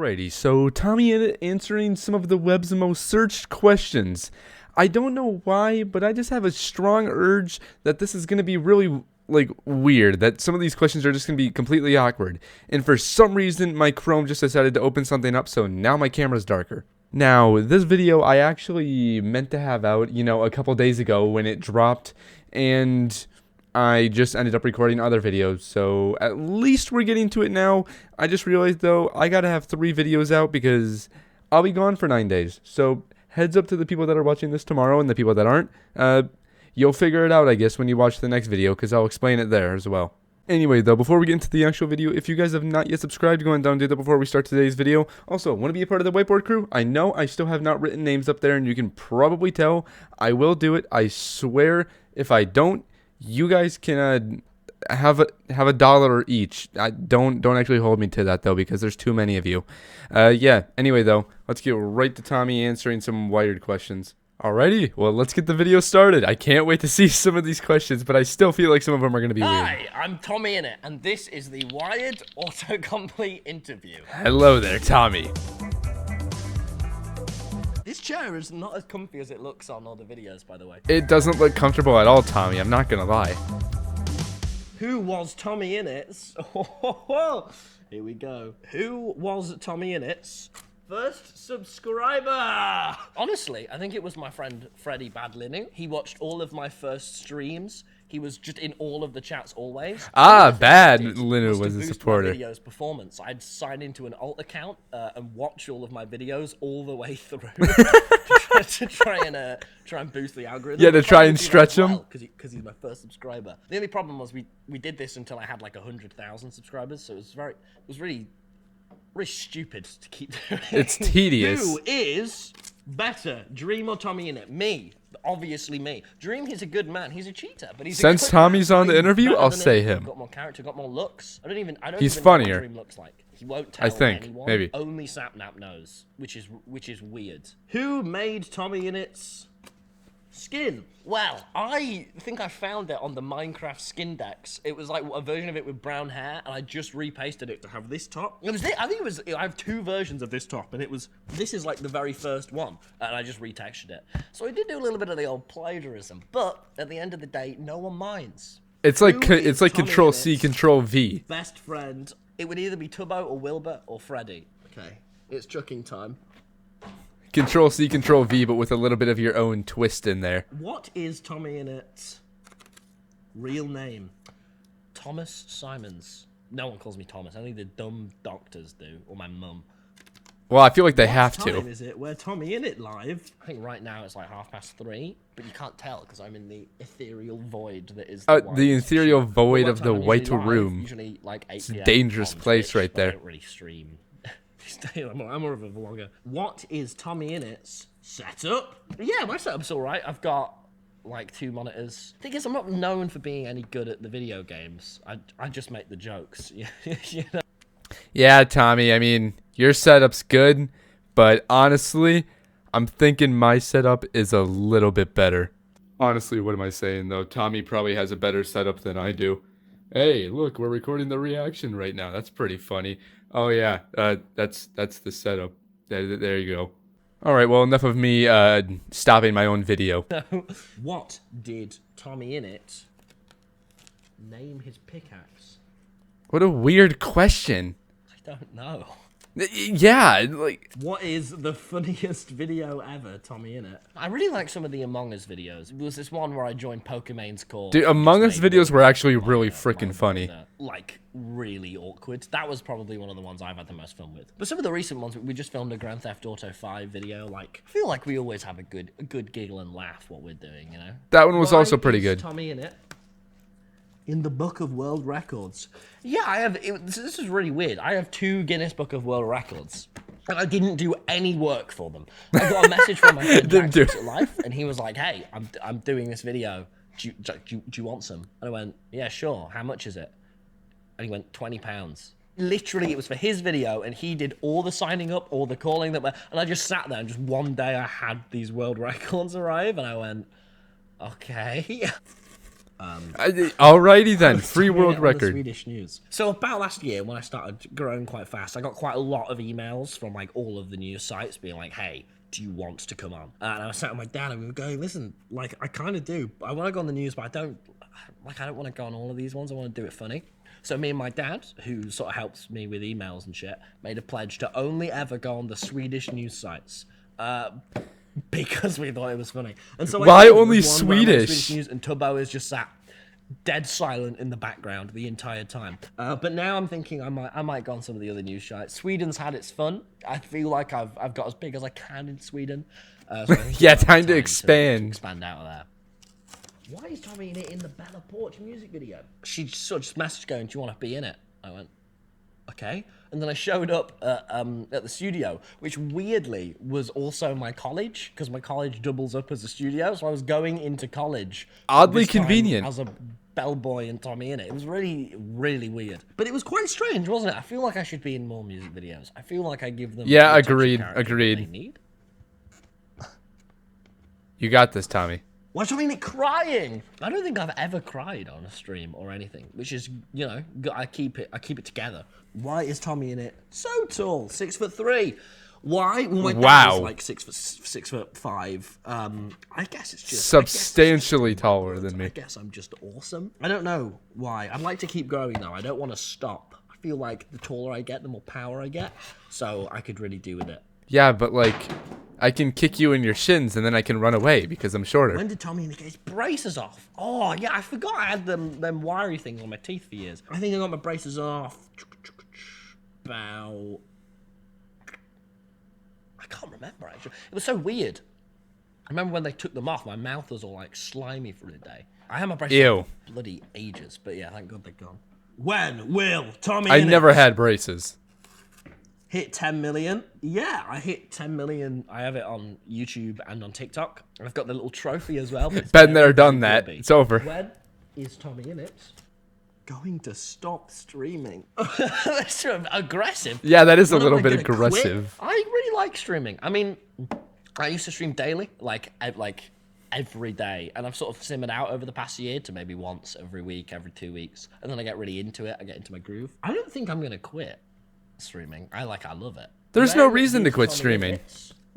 Alrighty, so TommyInnit answering some of the web's most searched questions. I don't know why, but I just have a strong urge that this is going to be really, weird. That some of these questions are just going to be completely awkward. And for some reason, my Chrome just decided to open something up, so now my camera's darker. Now, this video I actually meant to have out, a couple days ago when it dropped, and I just ended up recording other videos, so at least we're getting to it now. I just realized, though, I gotta have 3 videos out because I'll be gone for 9 days. So heads up to the people that are watching this tomorrow and the people that aren't. You'll figure it out, I guess, when you watch the next video, because I'll explain it there as well. Anyway, though, before we get into the actual video, if you guys have not yet subscribed, go on down and do that before we start today's video. Also, want to be a part of the whiteboard crew? I know I still have not written names up there, and you can probably tell. I will do it. I swear, if I don't, you guys can have $1 each. Don't actually hold me to that though, because there's too many of you. Yeah. Anyway, though, let's get right to Tommy answering some wired questions. Alrighty, well, let's get the video started. I can't wait to see some of these questions, but I still feel like some of them are going to be weird. Hi, I'm TommyInnit, and this is the Wired Autocomplete interview. Hello there, Tommy. This chair is not as comfy as it looks on all the videos, by the way. It doesn't look comfortable at all, Tommy. I'm not gonna lie. Who was TommyInnit's? Here we go. Who was TommyInnit's first subscriber? Honestly, I think it was my friend Freddie Badlinu. He watched all of my first streams. He was just in all of the chats always. Badlinu was a supporter. My video's performance. I'd sign into an alt account and watch all of my videos all the way through to try and boost the algorithm. Yeah, to try and stretch him. Because he's my first subscriber. The only problem was we did this until I had like 100,000 subscribers, so it was really stupid to keep doing. It's tedious. Who is better, Dream or TommyInnit? Me. Obviously me. Dream, he's a good man. He's a cheater, but he's Since Tommy's on the interview, I'll say him. Got more character, got more looks. I don't even he's know funnier. what Dream looks like. He won't tell anyone. Maybe. Only Sapnap knows, which is weird. Who made TommyInnit's skin? Well, I think I found it on the Minecraft skin decks. It was like a version of it with brown hair, and I just repasted it to have this top. I have 2 versions of this top, and this is like the very first one, and I just retextured it. So I did do a little bit of the old plagiarism, but at the end of the day, no one minds. It's like Control C, Control V. Best friend. It would either be Tubbo or Wilbur or Freddy. Okay, it's chucking time. Control C, Control V, but with a little bit of your own twist in there. What is TommyInnit's real name? Thomas Simons. No one calls me Thomas. Only the dumb doctors do, or my mum. Well, I feel like they have to. What time is it? We're TommyInnit live. I think right now it's like 3:30, but you can't tell because I'm in the ethereal void that is the ethereal void of the white room. Usually like 8 It's a dangerous place right there. I don't really stream. I'm more of a vlogger. What is TommyInnit's setup? Yeah, my setup's alright. I've got like 2 monitors. Thing is, I'm not known for being any good at the video games. I just make the jokes. You know? Yeah, Tommy, I mean, your setup's good, but honestly, I'm thinking my setup is a little bit better. Honestly, what am I saying, though? Tommy probably has a better setup than I do. Hey, look, we're recording the reaction right now. That's pretty funny. Oh, yeah, that's the setup. There you go. All right, well, enough of me stopping my own video. What did TommyInnit name his pickaxe? What a weird question. I don't know. Yeah, like... What is the funniest video ever, TommyInnit? I really like some of the Among Us videos. There was this one where I joined Pokemane's call. Dude, Among Us videos were actually really freaking funny. Like, really awkward. That was probably one of the ones I've had the most fun with. But some of the recent ones, we just filmed a Grand Theft Auto 5 video. Like, I feel like we always have a good giggle and laugh what we're doing, you know? That one was also pretty good. TommyInnit in the Book of World Records. Yeah, I have. This is really weird. I have 2 Guinness Book of World Records, and I didn't do any work for them. I got a message from my friend Jack Life, and he was like, "Hey, I'm doing this video. Do you want some?" And I went, "Yeah, sure. How much is it?" And he went, £20. Literally, it was for his video, and he did all the signing up, all the calling and I just sat there, and just one day I had these world records arrive, and I went, okay. Alrighty then, free world On the record. Swedish news. So about last year, when I started growing quite fast, I got quite a lot of emails from like all of the news sites being like, "Hey, do you want to come on?" And I was sat with my dad, and we were going, "Listen, like I kind of do. I want to go on the news, but I don't want to go on all of these ones. I want to do it funny." So me and my dad, who sort of helps me with emails and shit, made a pledge to only ever go on the Swedish news sites. Because we thought it was funny. And so Why I only was one where I'm on Swedish? News, and Tubbo is just sat dead silent in the background the entire time. But now I'm thinking I might go on some of the other news sites. Sweden's had its fun. I feel like I've got as big as I can in Sweden. So I think Yeah, it's time to expand. To expand out of there. Why is Tommy in it in the Bella Porch music video? She sort of just messaged going, "Do you want to be in it?" I went, "Okay." And then I showed up at the studio, which weirdly was also my college, because my college doubles up as a studio. So I was going into college. Oddly this time convenient. As a bellboy and Tommy in it. It was really, really weird. But it was quite strange, wasn't it? I feel like I should be in more music videos. I feel like I give them... Yeah, the attention agreed, character agreed. they need. You got this, Tommy. Why do you mean crying? I don't think I've ever cried on a stream or anything, which is, you know, I keep it together. Why is Tommy in it so tall? 6'3". Why? Well, my dad is like 6'5". I guess it's just substantially taller than me. I guess I'm just awesome. I don't know why. I'd like to keep growing though. I don't want to stop. I feel like the taller I get, the more power I get. So I could really do with it. Yeah, but like, I can kick you in your shins and then I can run away because I'm shorter. When did Tommy get his braces off? Oh, yeah, I forgot I had them wiry things on my teeth for years. I think I got my braces off about... I can't remember, actually. It was so weird. I remember when they took them off, my mouth was all, like, slimy for a day. I had my braces for bloody ages, but yeah, thank God they're gone. When will Tommy I never had braces. Hit 10 million? Yeah, I hit 10 million. I have it on YouTube and on TikTok. I've got the little trophy as well. Been there, done that. It's over. When is TommyInnit going to stop streaming? That's aggressive. Yeah, that is a little bit aggressive. I really like streaming. I mean, I used to stream daily, like every day, and I've sort of simmered out over the past year to maybe once every week, every 2 weeks, and then I get really into it. I get into my groove. I don't think I'm gonna quit streaming. I love it. There's no reason to quit streaming.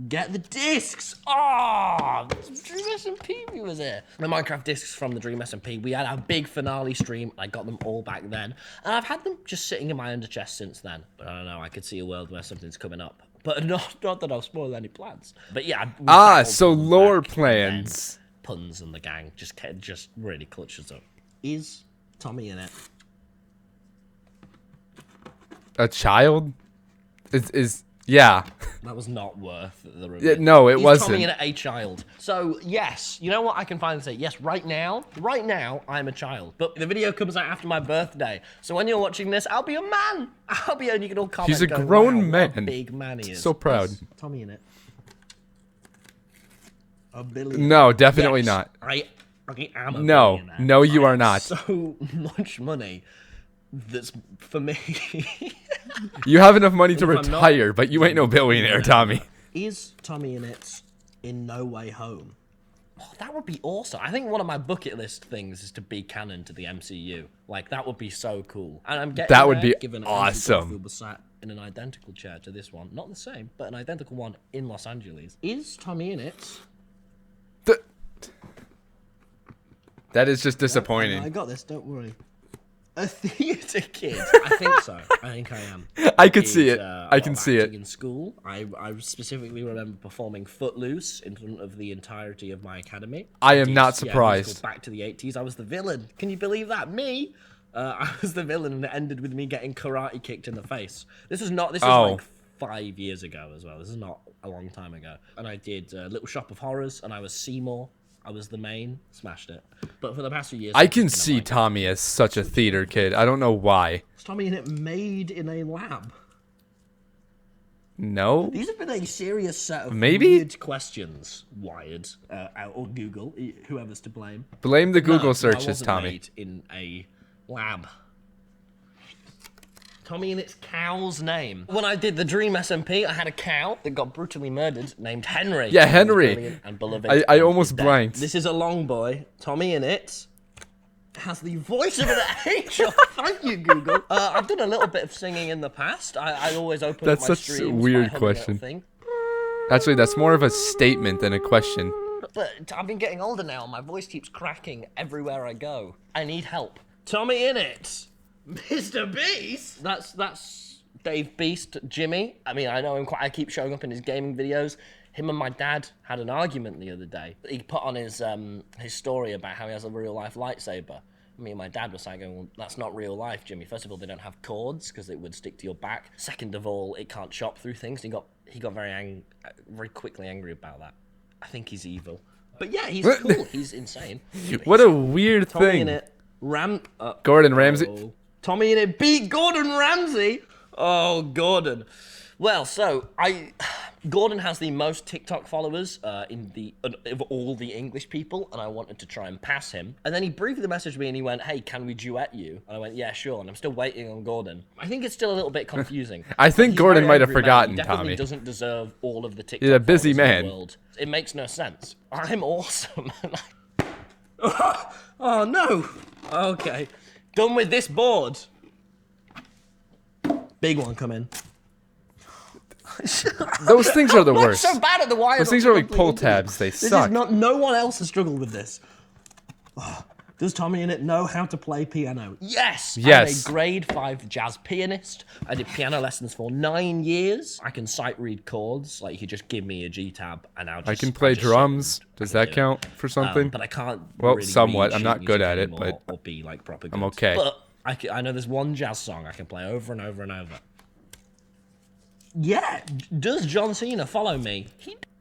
Get the discs! Oh, Dream SMP was here. The Minecraft discs from the Dream SMP. We had our big finale stream. I got them all back then. And I've had them just sitting in my under chest since then. But I don't know, I could see a world where something's coming up. But not that I'll spoil any plans. But yeah. So lore plans. Puns and the gang just really clutches up. Is Tommy in it? A child? Yeah. That was not worth the review. Yeah, no, it wasn't. Tommy in a child. So, yes, you know what I can finally say? Yes, right now, I'm a child. But the video comes out after my birthday. So when you're watching this, I'll be a man. I'll be, and you can all comment. He's a grown man. What a big man he is. So proud. Yes, Tommy in it. A billion. No, definitely not. I am a No, billionaire. no, you are not. So much money. That's for me. You have enough money to retire, but you ain't no billionaire, Tommy. Is TommyInnit in No Way Home? Oh, that would be awesome. I think one of my bucket list things is to be canon to the MCU. Like, that would be so cool. And I'm getting that would be given awesome. Andrew was sat in an identical chair to this one. Not the same, but an identical one in Los Angeles. Is TommyInnit? That is just disappointing. I got this, don't worry. A theatre kid? I think so. I think I am. I could see it. I can see it. In school, I specifically remember performing Footloose in front of the entirety of my academy. I am not surprised. Back to the 80s, I was the villain. Can you believe that? Me? I was the villain, and it ended with me getting karate kicked in the face. This is like 5 years ago as well. This is not a long time ago. And I did Little Shop of Horrors, and I was Seymour. I was the main, smashed it. But for the past few years, I can see Tommy as such a theater kid. I don't know why. Is TommyInnit made in a lab? No. These have been a serious set of Maybe? weird questions, Wired, or Google, whoever's to blame. Blame the Google No, searches, I wasn't Tommy. made in a lab. TommyInnit's cow's name. When I did the Dream SMP, I had a cow that got brutally murdered named Henry. Yeah, Henry. Brilliant and beloved. I almost blanked. This is a long boy. TommyInnit has the voice of an angel. Thank you, Google. I've done a little bit of singing in the past. I always open That's up my such a streams weird by humming a little question. thing. Actually, that's more of a statement than a question. But I've been getting older now, and my voice keeps cracking everywhere I go. I need help. TommyInnit, Mr. Beast. That's Dave Beast, Jimmy. I mean, I know him quite. I keep showing up in his gaming videos. Him and my dad had an argument the other day. He put on his story about how he has a real life lightsaber. Me and my dad were saying, well, that's not real life, Jimmy. First of all, they don't have cords because it would stick to your back. Second of all, it can't chop through things. He got very quickly angry about that. I think he's evil. But yeah, he's cool. He's insane. What a weird thing. TommyInnit. Gordon Ramsay. TommyInnit beat Gordon Ramsay. Oh, Gordon. Well, so Gordon has the most TikTok followers of all the English people, and I wanted to try and pass him. And then he briefly messaged me and he went, "Hey, can we duet you?" And I went, "Yeah, sure." And I'm still waiting on Gordon. I think it's still a little bit confusing. I think Gordon might have forgotten, He definitely Tommy. doesn't deserve all of the TikTok He's a busy followers in man. the world. It makes no sense. I'm awesome. Oh no. Okay. Done with this board. Big one coming. Those things are the I'm worst. so bad at the wires. Those things are like pull tabs. They This suck. is not. No one else has struggled with this. Does TommyInnit know how to play piano? Yes. Yes. I'm a grade 5 jazz pianist. I did piano lessons for 9 years. I can sight read chords. Like, you could just give me a G tab and I'll just... I can play drums. Does that count for something? But I can't. Well, really somewhat. read I'm not sheet good music at it, anymore but or be like proper good. I'm okay. But I know there's one jazz song I can play over and over and over. Yeah. Does John Cena follow me?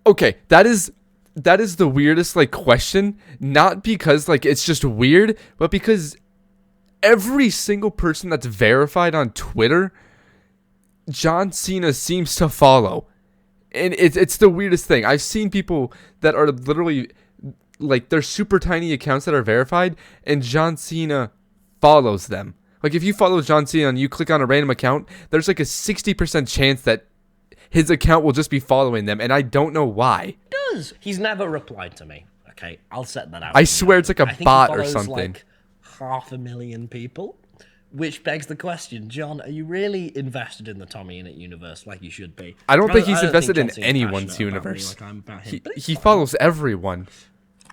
Okay, that is the weirdest like question, not because like it's just weird, but because every single person that's verified on Twitter, John Cena seems to follow. And it's the weirdest thing. I've seen people that are literally like they're super tiny accounts that are verified and John Cena follows them. Like if you follow John Cena and you click on a random account, there's like a 60% chance that his account will just be following them, and I don't know why. Does. He's never replied to me. Okay, I'll set that out. I swear it's like a bot or he follows, something. Like 500,000 people, which begs the question, John, are you really invested in the TommyInnit universe like you should be? I don't think he's invested in John Cena's anyone's passionate about me universe. like I'm about him. But it's He fine. follows everyone.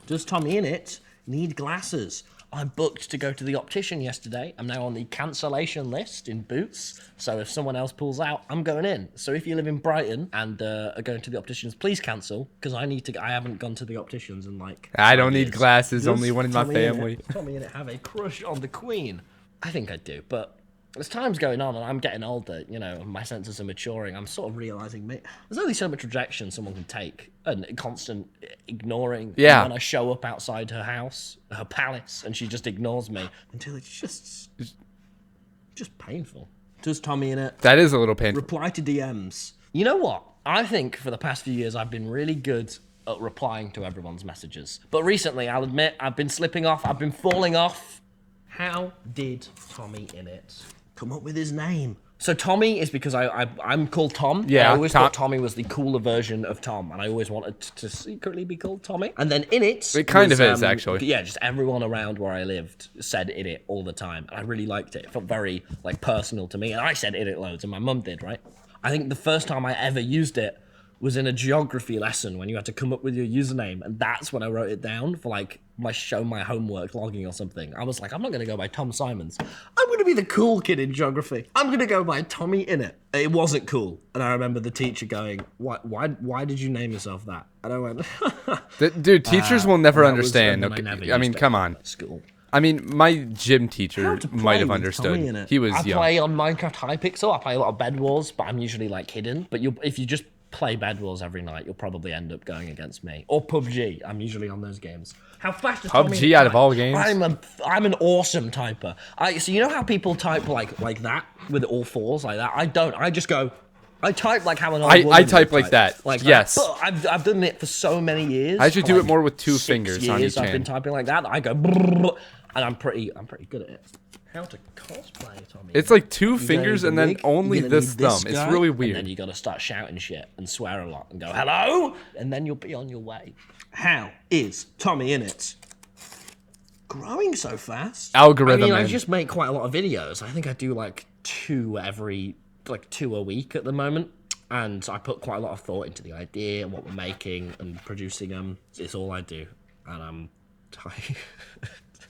Does TommyInnit need glasses? I booked to go to the optician yesterday. I'm now on the cancellation list in Boots. So if someone else pulls out, I'm going in. So if you live in Brighton and are going to the opticians, please cancel because I haven't gone to the opticians in like. I don't 5 need years. glasses, Does only one in my family. TommyInnit have a crush on the Queen? I think I do, but as time's going on and I'm getting older, you know, my senses are maturing, I'm sort of realising there's only so much rejection someone can take and constant ignoring. Yeah. When I show up outside her house, her palace, and she just ignores me until it's just painful. Does TommyInnit That is a little painful. reply to DMs? You know what? I think for the past few years I've been really good at replying to everyone's messages. But recently, I'll admit, I've been slipping off, I've been falling off. How did TommyInnit come up with his name? So Tommy is because I'm called Tom. Yeah, I always Tom. thought Tommy was the cooler version of Tom, and I always wanted to secretly be called Tommy. And then Innit. It kind of is, actually. Yeah, just everyone around where I lived said Innit all the time, and I really liked it. It felt very like personal to me, and I said Innit loads, and my mum did, right? I think the first time I ever used it was in a geography lesson when you had to come up with your username, and that's when I wrote it down for like my homework logging or something. I was like, I'm not gonna go by Tom Simons. I'm gonna be the cool kid in geography. I'm gonna go by TommyInnit. It wasn't cool, and I remember the teacher going, "Why did you name yourself that?" And I went, Dude, teachers will never and that was understand. when I Okay? never I mean, used it come in on. School. I mean, my gym teacher How to might have play with understood. TommyInnit. He was I young. play on Minecraft Hypixel. I play a lot of Bed Wars, but I'm usually like hidden. But if you just play Bed Wars every night, you'll probably end up going against me. Or PUBG. I'm usually on those games. How fast does PUBG TommyInnit out of type? all games? I'm an awesome typer. So you know how people type like that with all fours like that? I don't. I just go. I type like how an old woman I type would like that. Yes. But I've done it for so many years. I should do For, it more with 2 6 fingers on years each I've been hand. typing like that. I go, brrr, and I'm pretty good at it. How to cosplay, Tommy? It's like 2 You're fingers gonna and need then the wig, only you're gonna this need thumb. It's guy, really And then weird. you got to start shouting shit and swear a lot and go, hello? And then you'll be on your way. How is TommyInnit growing so fast. Algorithm, I mean, I man. just make quite a lot of videos. I think I do like two a week at the moment. And I put quite a lot of thought into the idea and what we're making and producing them. It's all I do. And I'm tired.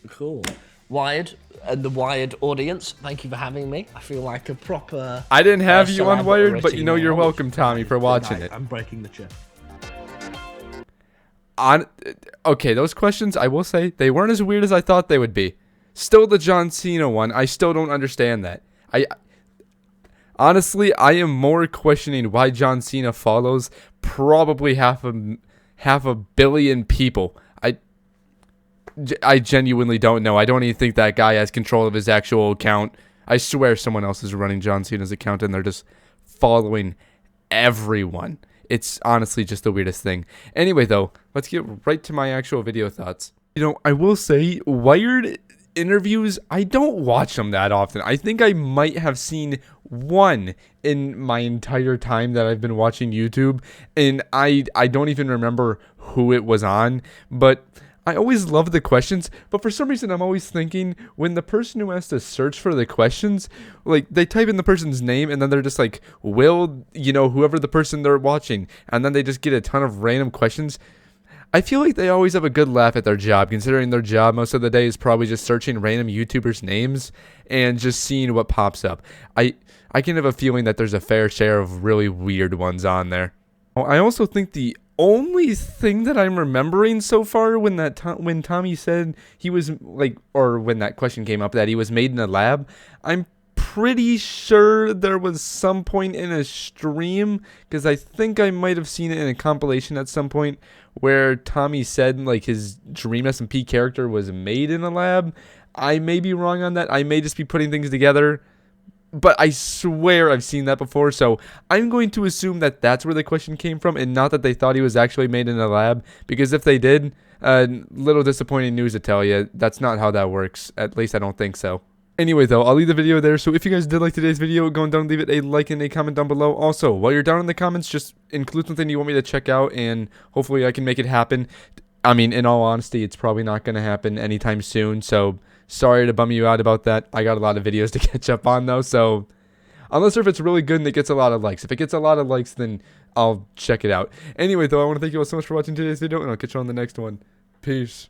Cool. Wired, and the Wired audience, thank you for having me. I feel like a proper... I didn't have you on Wired, but you know you're now. welcome, Tommy, for watching it. I'm breaking the chair. Okay, those questions, I will say, they weren't as weird as I thought they would be. Still the John Cena one, I still don't understand that. Honestly, I am more questioning why John Cena follows probably half a billion people. I genuinely don't know. I don't even think that guy has control of his actual account. I swear someone else is running John Cena's account and they're just following everyone. It's honestly just the weirdest thing. Anyway, though, let's get right to my actual video thoughts. You know, I will say, Wired interviews, I don't watch them that often. I think I might have seen one in my entire time that I've been watching YouTube, and I don't even remember who it was on, but I always love the questions, but for some reason I'm always thinking when the person who has to search for the questions, like they type in the person's name and then they're just like, will, you know, whoever the person they're watching, and then they just get a ton of random questions. I feel like they always have a good laugh at their job, considering their job most of the day is probably just searching random YouTubers' names and just seeing what pops up. I can have a feeling that there's a fair share of really weird ones on there. I also think the only thing that I'm remembering so far when Tommy said he was like, or when that question came up that he was made in a lab, I'm pretty sure there was some point in a stream, because I think I might have seen it in a compilation at some point where Tommy said like his Dream SMP character was made in a lab. I may be wrong on that. I may just be putting things together, but I swear I've seen that before, so I'm going to assume that that's where the question came from and not that they thought he was actually made in a lab, because if they did, little disappointing news to tell you. That's not how that works. At least I don't think so. Anyway, though, I'll leave the video there, so if you guys did like today's video, go on down and leave it a like and a comment down below. Also, while you're down in the comments, just include something you want me to check out, and hopefully I can make it happen. I mean, in all honesty, it's probably not going to happen anytime soon, so sorry to bum you out about that. I got a lot of videos to catch up on, though, so unless if it's really good and it gets a lot of likes. If it gets a lot of likes, then I'll check it out. Anyway, though, I want to thank you all so much for watching today's video, and I'll catch you on the next one. Peace.